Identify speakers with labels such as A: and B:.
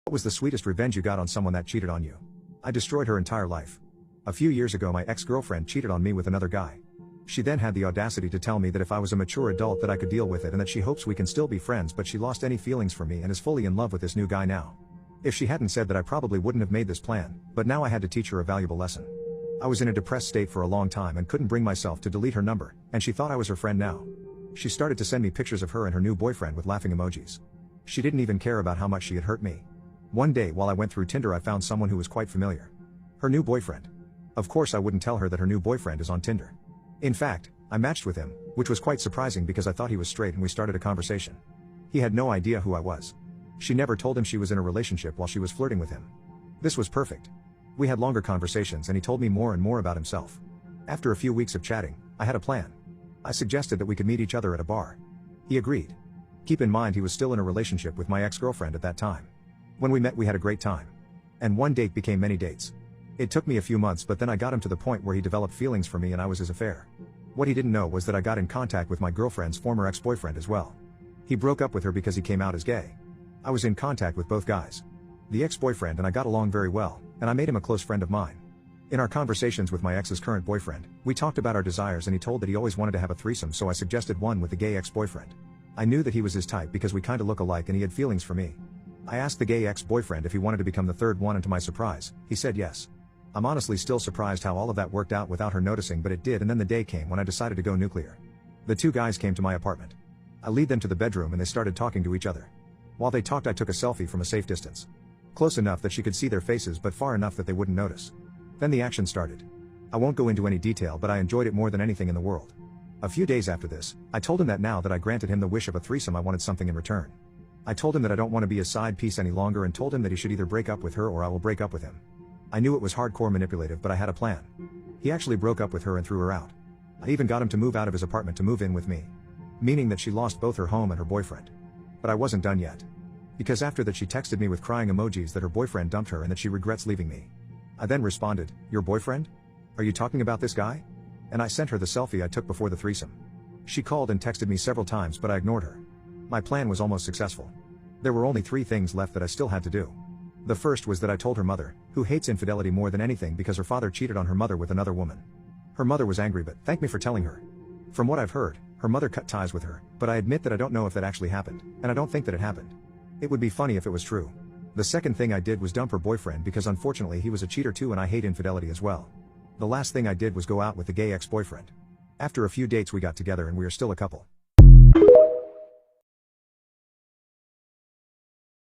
A: What was the sweetest revenge you got on someone that cheated on you? I destroyed her entire life. A few years ago my ex-girlfriend cheated on me with another guy. She then had the audacity to tell me that if I was a mature adult that I could deal with it and that she hopes we can still be friends, but she lost any feelings for me and is fully in love with this new guy now. If she hadn't said that, I probably wouldn't have made this plan, but now I had to teach her a valuable lesson. I was in a depressed state for a long time and couldn't bring myself to delete her number, and she thought I was her friend now. She started to send me pictures of her and her new boyfriend with laughing emojis. She didn't even care about how much she had hurt me. One day while I went through Tinder I found someone who was quite familiar. Her new boyfriend. Of course I wouldn't tell her that her new boyfriend is on Tinder. In fact, I matched with him, which was quite surprising because I thought he was straight and we started a conversation. He had no idea who I was. She never told him she was in a relationship while she was flirting with him. This was perfect. We had longer conversations and he told me more and more about himself. After a few weeks of chatting, I had a plan. I suggested that we could meet each other at a bar. He agreed. Keep in mind he was still in a relationship with my ex-girlfriend at that time. When we met we had a great time. And one date became many dates. It took me a few months, but then I got him to the point where he developed feelings for me and I was his affair. What he didn't know was that I got in contact with my girlfriend's former ex-boyfriend as well. He broke up with her because he came out as gay. I was in contact with both guys. The ex-boyfriend and I got along very well, and I made him a close friend of mine. In our conversations with my ex's current boyfriend, we talked about our desires and he told that he always wanted to have a threesome, so I suggested one with the gay ex-boyfriend. I knew that he was his type because we kinda look alike and he had feelings for me. I asked the gay ex-boyfriend if he wanted to become the third one, and to my surprise, he said yes. I'm honestly still surprised how all of that worked out without her noticing, but it did, and then the day came when I decided to go nuclear. The two guys came to my apartment. I lead them to the bedroom and they started talking to each other. While they talked I took a selfie from a safe distance. Close enough that she could see their faces but far enough that they wouldn't notice. Then the action started. I won't go into any detail, but I enjoyed it more than anything in the world. A few days after this, I told him that now that I granted him the wish of a threesome I wanted something in return. I told him that I don't want to be a side piece any longer and told him that he should either break up with her or I will break up with him. I knew it was hardcore manipulative, but I had a plan. He actually broke up with her and threw her out. I even got him to move out of his apartment to move in with me. Meaning that she lost both her home and her boyfriend. But I wasn't done yet. Because after that she texted me with crying emojis that her boyfriend dumped her and that she regrets leaving me. I then responded, "Your boyfriend? Are you talking about this guy?" And I sent her the selfie I took before the threesome. She called and texted me several times, but I ignored her. My plan was almost successful. There were only 3 things left that I still had to do. The first was that I told her mother, who hates infidelity more than anything because her father cheated on her mother with another woman. Her mother was angry but thanked me for telling her. From what I've heard, her mother cut ties with her, but I admit that I don't know if that actually happened, and I don't think that it happened. It would be funny if it was true. The second thing I did was dump her boyfriend because unfortunately he was a cheater too and I hate infidelity as well. The last thing I did was go out with the gay ex-boyfriend. After a few dates we got together and we are still a couple.